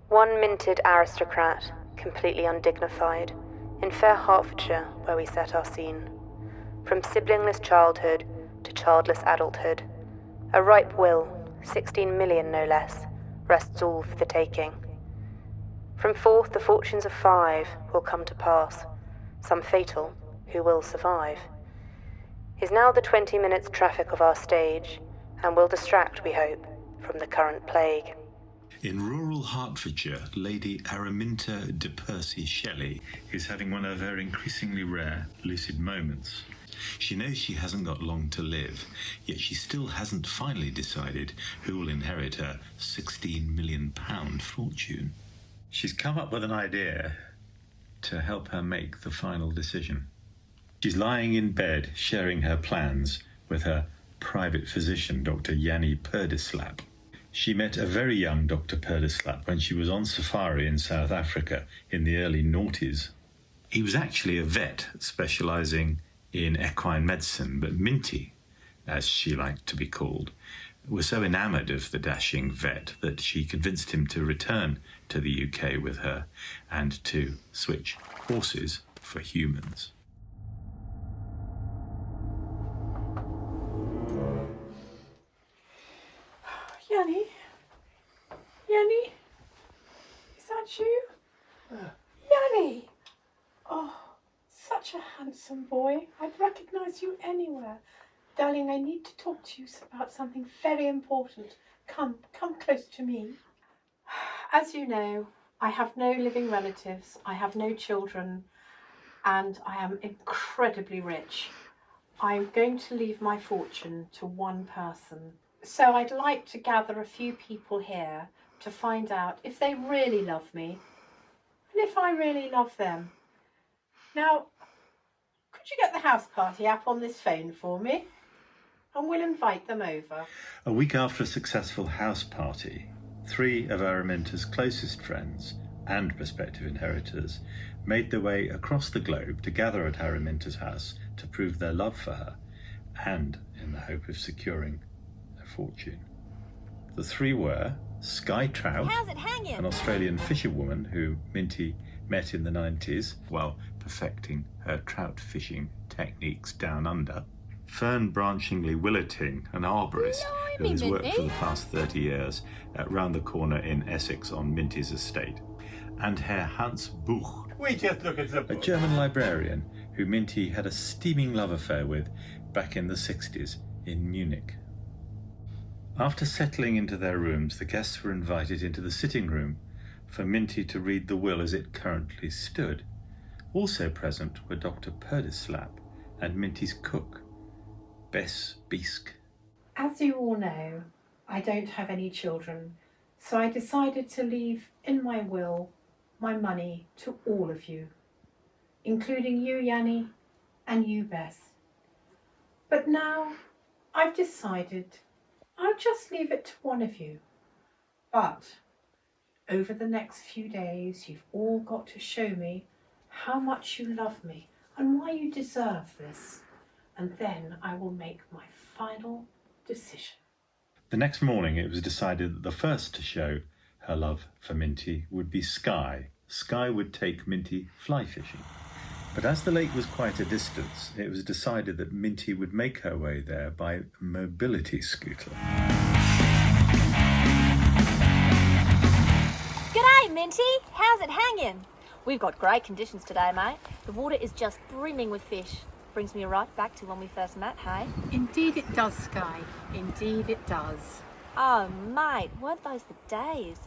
One minted aristocrat, completely undignified, in fair Hertfordshire where we set our scene. From siblingless childhood to childless adulthood, a ripe will, 16 million no less, rests all for the taking. From forth the fortunes of 5 will come to pass, some fatal, who will survive. Is now the 20 minutes traffic of our stage, and will distract, we hope, from the current plague. In rural Hertfordshire, Lady Araminta de Percy-Shelley is having one of her increasingly rare lucid moments. She knows she hasn't got long to live, yet she still hasn't finally decided who will inherit her £16 million fortune. She's come up with an idea to help her make the final decision. She's lying in bed sharing her plans with her private physician, Dr. Yanni Perdislap. She met a very young Dr. Perdislap when she was on safari in South Africa in the early noughties. He was actually a vet specialising in equine medicine, but Minty, as she liked to be called, was so enamoured of the dashing vet that she convinced him to return to the UK with her and to switch horses for humans. Yanni? Yanni? Is that you? Yanni! Oh, such a handsome boy. I'd recognise you anywhere. Darling, I need to talk to you about something very important. Come close to me. As you know, I have no living relatives, I have no children, and I am incredibly rich. I'm going to leave my fortune to one person. So I'd like to gather a few people here to find out if they really love me and if I really love them. Now, could you get the house party app on this phone for me? And we'll invite them over. A week after a successful house party, 3 of Araminta's closest friends and prospective inheritors made their way across the globe to gather at Araminta's house to prove their love for her and in the hope of securing fortune. The 3 were Sky Trout, an Australian fisherwoman who Minty met in the 90s while perfecting her trout fishing techniques down under, Fern Branchingly Willerting, an arborist who has worked for the past 30 years round the corner in Essex on Minty's estate, and Herr Hans Buch, a German librarian who Minty had a steaming love affair with back in the 60s in Munich. After settling into their rooms, the guests were invited into the sitting room for Minty to read the will as it currently stood. Also present were Dr. Perdislap and Minty's cook, Bess Beesk. As you all know, I don't have any children, so I decided to leave in my will my money to all of you, including you, Yanni, and you, Bess. But now I've decided I'll just leave it to one of you. But over the next few days, you've all got to show me how much you love me and why you deserve this. And then I will make my final decision. The next morning it was decided that the first to show her love for Minty would be Sky. Sky would take Minty fly fishing. But as the lake was quite a distance, it was decided that Minty would make her way there by mobility scooter. G'day, Minty. How's it hanging? We've got great conditions today, mate. The water is just brimming with fish. Brings me right back to when we first met, hey? Indeed it does, Sky. Indeed it does. Oh, mate, weren't those the days?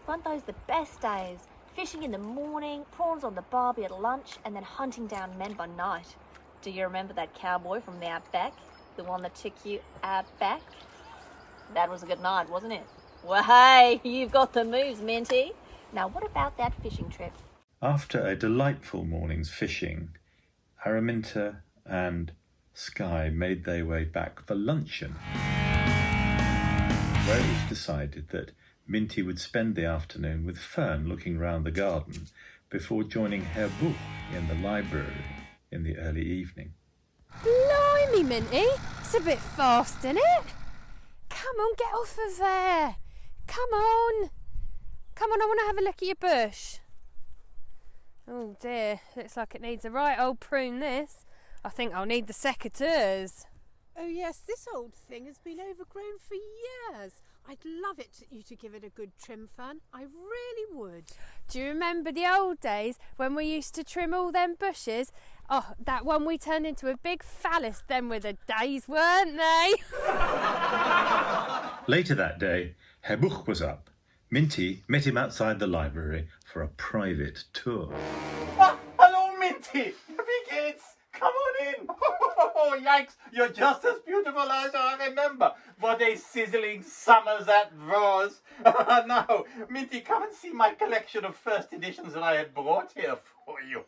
Weren't those the best days? Fishing in the morning, prawns on the barbie at lunch, and then hunting down men by night. Do you remember that cowboy from the outback? The one that took you outback? That was a good night, wasn't it? Well, hey, you've got the moves, Minty. Now, what about that fishing trip? After a delightful morning's fishing, Araminta and Sky made their way back for luncheon, where it was decided that Minty would spend the afternoon with Fern looking round the garden before joining Herr Buch in the library in the early evening. Blimey, Minty, it's a bit fast, isn't it? Come on, get off of there. Come on. come on, I want to have a look at your bush. Oh dear, looks like it needs a right old prune, this. I think I'll need the secateurs. Oh yes, this old thing has been overgrown for years. I'd love you to give it a good trim, Fern. I really would. Do you remember the old days when we used to trim all them bushes? Oh, that one we turned into a big phallus. Them were the days, weren't they? Later that day, Herr Buch was up. Minty met him outside the library for a private tour. Ah, hello, Minty. Wie geht's? Come on in. Oh, yikes. You're just as beautiful as I remember. What a sizzling summer that was. Now, Minty, come and see my collection of first editions that I had brought here for you.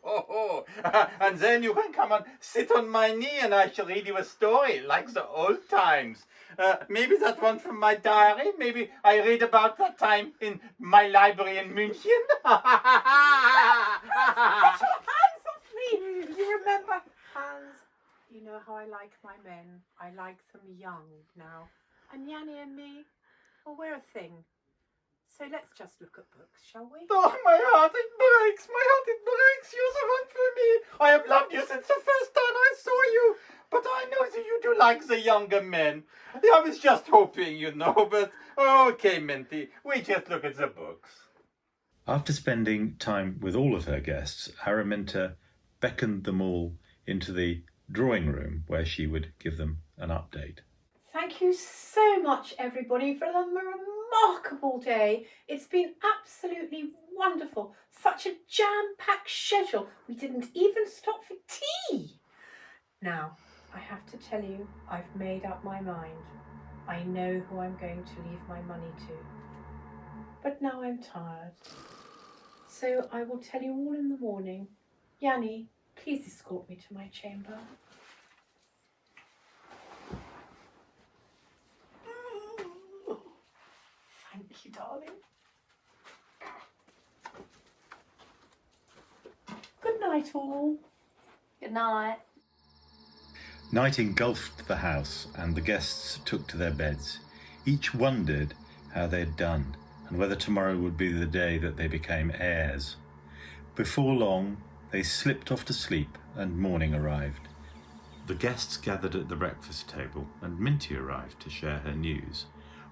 And then you can come and sit on my knee and I shall read you a story like the old times. Maybe that one from my diary. Maybe I read about that time in my library in München. Get your hands off me! You remember, Hans, you know how I like my men. I like them young now. And Yanni and me, well, we're a thing. So let's just look at books, shall we? Oh, my heart, it breaks. My heart, it breaks. You're the one for me. I have loved you since the first time I saw you. But I know that you do like the younger men. I was just hoping, you know, but okay, Minty, we just look at the books. After spending time with all of her guests, Araminta beckoned them all into the drawing room where she would give them an update. Thank you so much, everybody, for the remarkable day. It's been absolutely wonderful. Such a jam-packed schedule. We didn't even stop for tea. Now, I have to tell you, I've made up my mind. I know who I'm going to leave my money to. But now I'm tired. So I will tell you all in the morning. Yanni, please escort me to my chamber. Thank you, darling. Good night, all. Good night. Night engulfed the house and the guests took to their beds. Each wondered how they'd done and whether tomorrow would be the day that they became heirs. Before long, they slipped off to sleep and morning arrived. The guests gathered at the breakfast table and Minty arrived to share her news.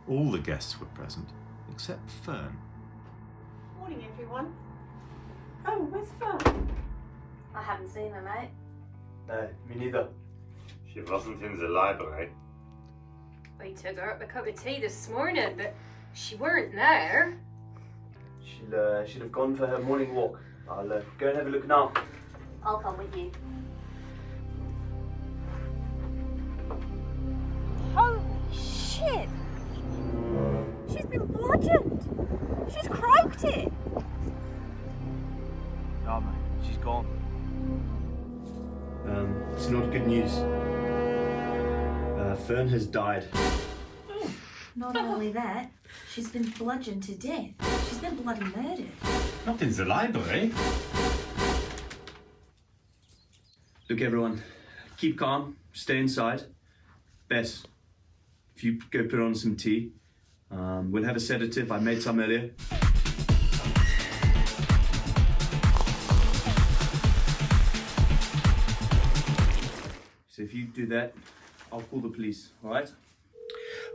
All the guests were present, except Fern. Morning, everyone. Oh, where's Fern? I haven't seen her, mate. No, me neither. She wasn't in the library. I took her up a cup of tea this morning, but she weren't there. She'll have gone for her morning walk. I'll go and have a look now. I'll come with you. Holy shit! She's been bludgeoned! She's croaked it! No, mate, she's gone. It's not good news. Fern has died. Not only that, she's been bludgeoned to death. She's been bloody murdered. Not in the library. Look, everyone, keep calm, stay inside. Bess, if you go put on some tea, we'll have a sedative. I made some earlier. So if you do that, I'll call the police, all right?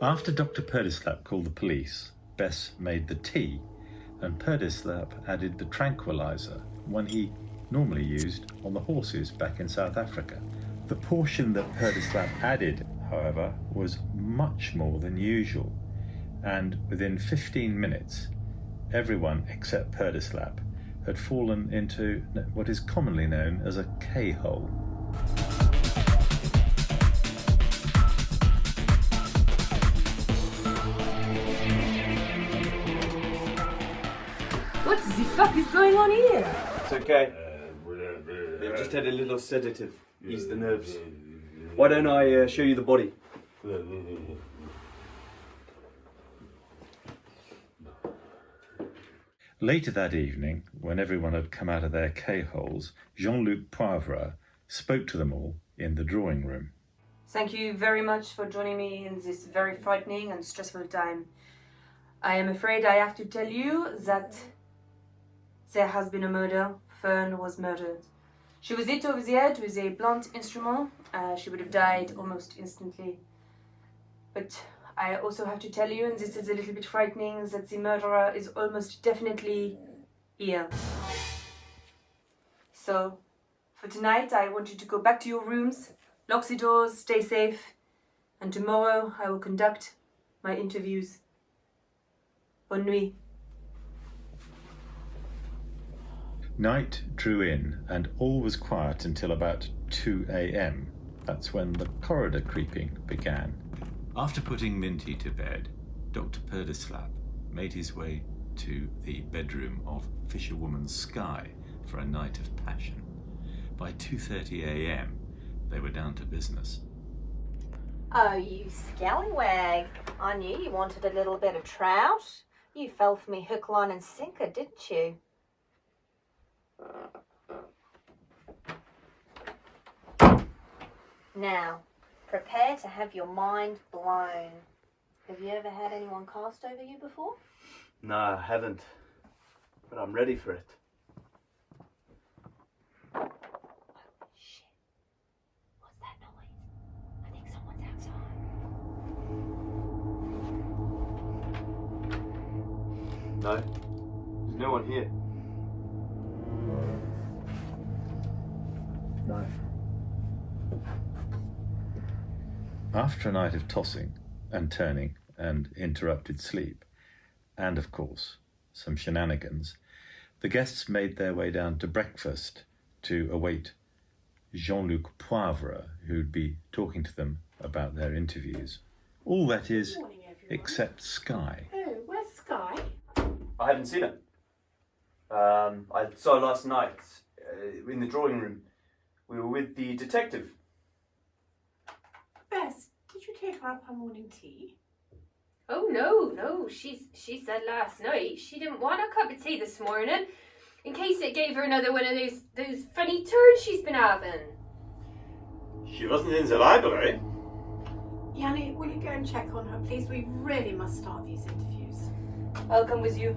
After Dr. Perdislap called the police, Bess made the tea and Perdislap added the tranquilizer, one he normally used on the horses back in South Africa. The portion that Perdislap added, however, was much more than usual, and within 15 minutes, everyone except Perdislap had fallen into what is commonly known as a K-hole. What the fuck is going on here? It's okay. They've just had a little sedative, ease the nerves. Why don't I show you the body? Later that evening, when everyone had come out of their K-holes, Jean-Luc Poivre spoke to them all in the drawing room. Thank you very much for joining me in this very frightening and stressful time. I am afraid I have to tell you that there has been a murder. Fern was murdered. She was hit over the head with a blunt instrument. She would have died almost instantly. But I also have to tell you, and this is a little bit frightening, that the murderer is almost definitely here. So, for tonight, I want you to go back to your rooms, lock the doors, stay safe, and tomorrow I will conduct my interviews. Bonne nuit. Night drew in, and all was quiet until about 2 a.m. That's when the corridor creeping began. After putting Minty to bed, Dr. Percy-Shelley made his way to the bedroom of fisherwoman Skye for a night of passion. By 2:30 a.m, they were down to business. Oh, you scallywag. I knew you wanted a little bit of trout. You fell for me hook, line and sinker, didn't you? Now, prepare to have your mind blown. Have you ever had anyone cast over you before? No, I haven't. But I'm ready for it. Shit. What's that noise? I think someone's outside. No, there's no one here. No. After a night of tossing and turning and interrupted sleep, and of course some shenanigans, the guests made their way down to breakfast to await Jean-Luc Poivre, who'd be talking to them about their interviews. All that is, Morning, everyone. except Skye. Oh, where's Skye? I haven't seen her. I saw her last night in the drawing room. We were with the detective. Bess, did you take her up her morning tea? Oh no, she said last night she didn't want a cup of tea this morning, in case it gave her another one of those funny turns she's been having. She wasn't in the library. Yanni, will you go and check on her, please? We really must start these interviews. I'll come with you.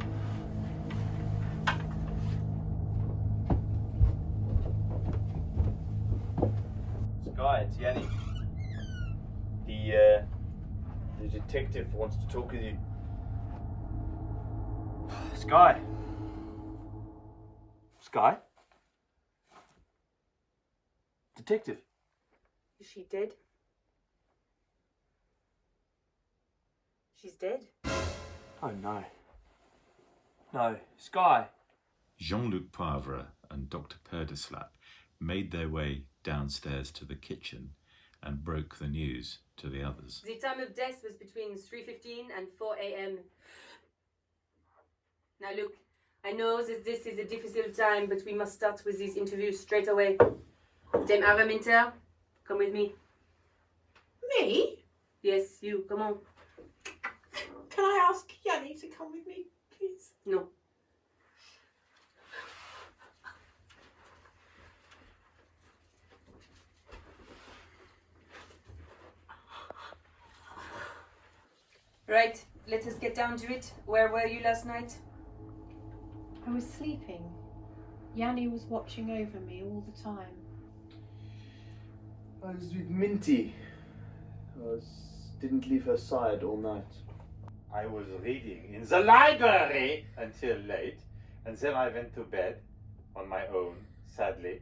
Skye, it's Yanni. The detective wants to talk with you. Skye? Skye? Detective? Is she dead? She's dead? Oh no. No, Skye. Jean-Luc Poivre and Dr. Percy-Shelley made their way downstairs to the kitchen and broke the news to the others. The time of death was between 3:15 and 4 a.m. Now look, I know that this is a difficult time, but we must start with these interviews straight away. Dame Araminta, come with me. Me? Yes, you, come on. Can I ask Yanni to come with me, please? No. Right, let us get down to it. Where were you last night? I was sleeping. Yanni was watching over me all the time. I was with Minty. Didn't leave her side all night. I was reading in the library until late, and then I went to bed on my own, sadly.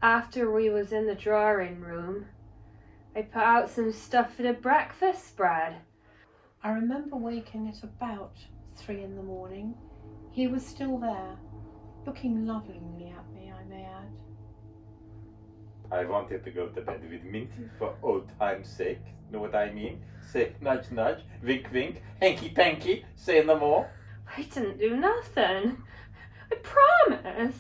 After we was in the drawing room, I put out some stuff for the breakfast spread. I remember waking at about 3 in the morning. He was still there, looking lovingly at me, I may add. I wanted to go to bed with Minty for old time's sake. Know what I mean? Say nudge nudge, wink wink, hanky panky, say no more. I didn't do nothing. I promise.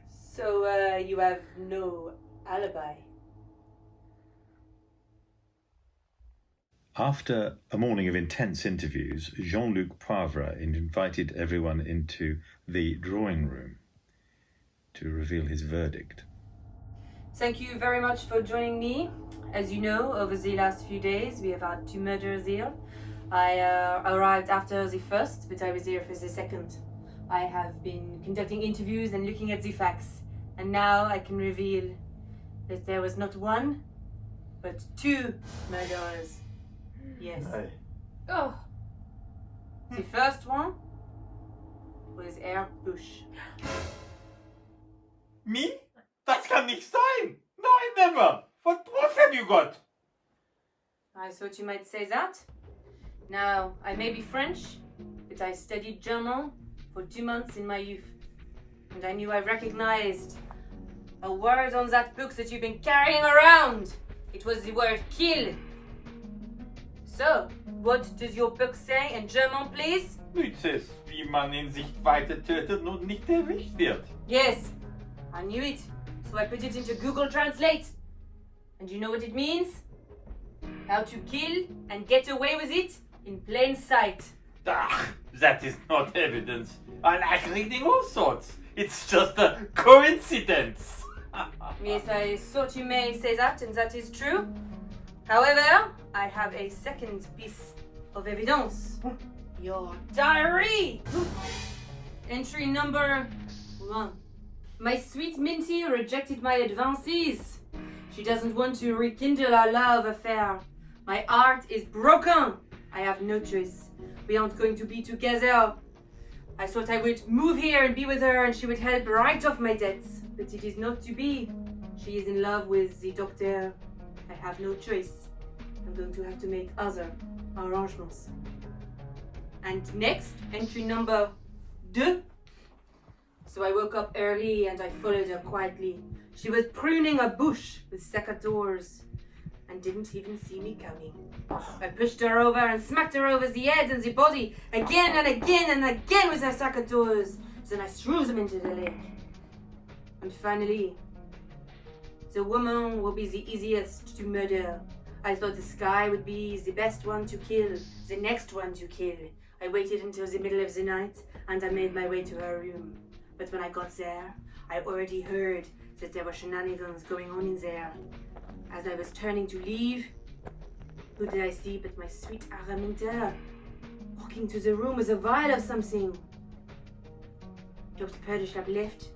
So, you have no alibi? After a morning of intense interviews, Jean-Luc Poivre invited everyone into the drawing room to reveal his verdict. Thank you very much for joining me. As you know, over the last few days, we have had 2 murders here. I arrived after the first, but I was here for the second. I have been conducting interviews and looking at the facts, and now I can reveal that there was not 1, but 2 murderers. Yes. Oh, The first one was Herr Busch. Me? Das kann nicht sein! Nein, never! What proof have you got? I thought you might say that. Now, I may be French, but I studied German for 2 months in my youth. And I knew I recognized a word on that book that you've been carrying around. It was the word kill. So, what does your book say in German, please? It says, wie man in Sichtweite tötet und nicht erwischt wird. Yes, I knew it. So I put it into Google Translate. And you know what it means? How to kill and get away with it in plain sight. Ah, that is not evidence. I like reading all sorts. It's just a coincidence. Yes, I thought you may say that, and that is true. However, I have a second piece of evidence. Your diary! Entry number 1. My sweet Minty rejected my advances. She doesn't want to rekindle our love affair. My heart is broken. I have no choice. We aren't going to be together. I thought I would move here and be with her and she would help write off my debts. But it is not to be. She is in love with the doctor. I have no choice. I'm going to have to make other arrangements. And next, entry number 2. So I woke up early and I followed her quietly. She was pruning a bush with secateurs and didn't even see me coming. I pushed her over and smacked her over the head and the body again and again and again with her secateurs. Then I threw them into the lake. And finally, the woman will be the easiest to murder. I thought the sky would be the best one to kill, the next one to kill. I waited until the middle of the night and I made my way to her room. But when I got there, I already heard that there were shenanigans going on in there. As I was turning to leave, who did I see but my sweet Araminta, walking to the room with a vial of something. Dr. Percy-Shelley left,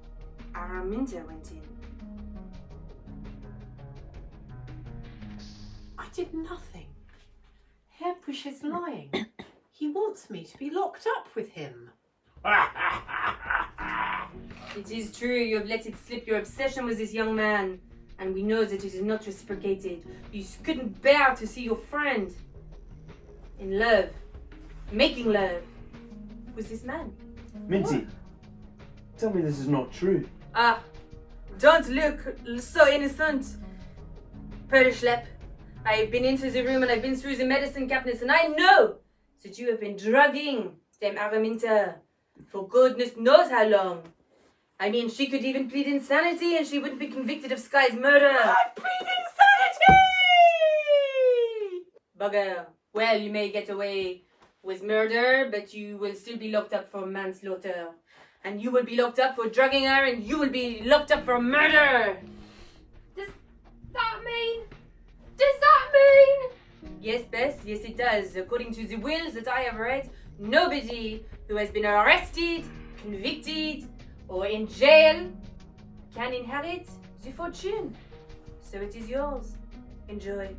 Araminta went in. I did nothing. Herr Busch is lying. He wants me to be locked up with him. It is true, you have let it slip your obsession with this young man, and we know that it is not reciprocated. You couldn't bear to see your friend in love, making love with this man. Minty, tell me this is not true. Ah, don't look so innocent, Percy-Shelley. I've been into the room and I've been through the medicine cabinets, and I know that you have been drugging Dame Araminta for goodness knows how long. I mean, she could even plead insanity and she wouldn't be convicted of Sky's murder. I plead insanity! Bugger. Well, you may get away with murder, but you will still be locked up for manslaughter. And you will be locked up for drugging her, and you will be locked up for murder. does that mean? Does that mean? Yes, Bess, yes it does. According to the wills that I have read, nobody who has been arrested, convicted, or in jail can inherit the fortune. So it is yours. Enjoy.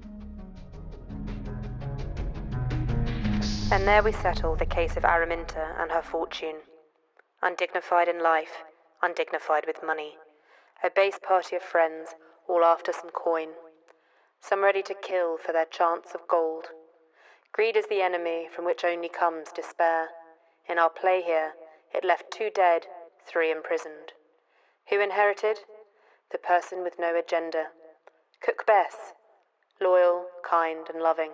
And there we settle the case of Araminta and her fortune. Undignified in life, undignified with money. A base party of friends, all after some coin. Some ready to kill for their chance of gold. Greed is the enemy from which only comes despair. In our play here, it left 2 dead, 3 imprisoned. Who inherited? The person with no agenda. Cook Bess, loyal, kind and loving.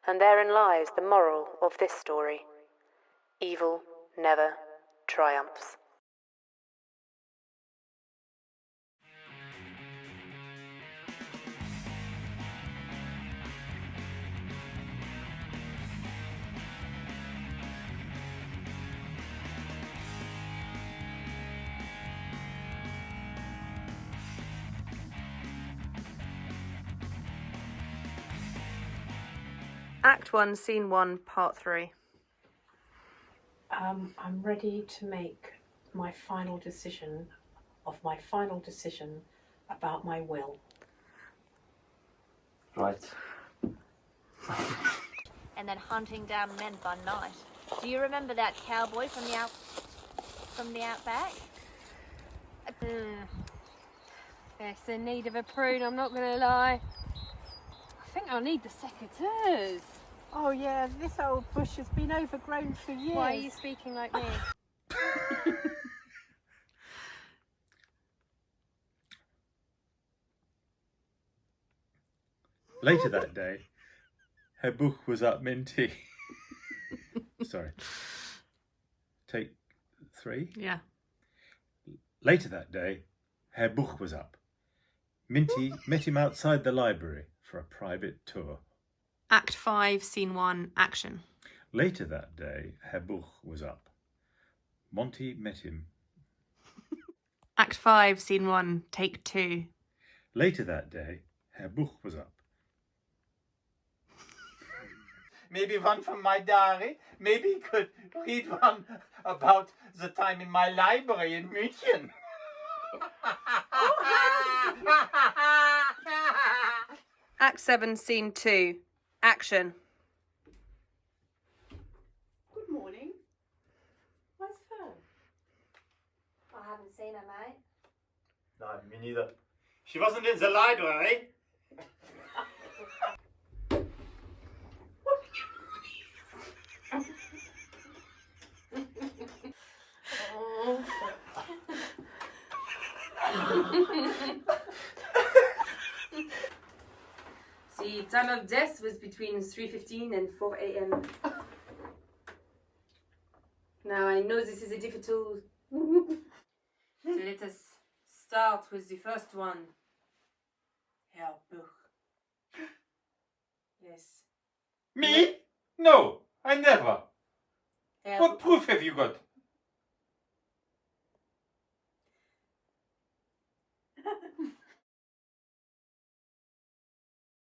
And therein lies the moral of this story. Evil never triumphs. Act 1, Scene 1, Part 3. I'm ready to make my final decision about my will. Right. And then hunting down men by night. Do you remember that cowboy from the outback? It's in need of a prune, I'm not going to lie. I think I'll need the secateurs. Oh yeah, this old bush has been overgrown for years. Why are you speaking like me? Later that day, Herr Buch was up Minty. Sorry. Take 3? Yeah. Later that day, Herr Buch was up. Minty met him outside the library for a private tour. Act 5, Scene 1, Action. Later that day, Herr Buch was up. Monty met him. Act 5, Scene 1, Take 2. Later that day, Herr Buch was up. Maybe one from my diary. Maybe you could read one about the time in my library in München. Act 7, Scene 2, Action. Good morning. Where's Fern? I haven't seen her, mate. No, me neither. She wasn't in the library. The time of death was between 3:15 and 4 a.m. Now I know this is a difficult. So let us start with the first one. Herr Buch. Yes. Me? No, I never. Herr What proof have you got?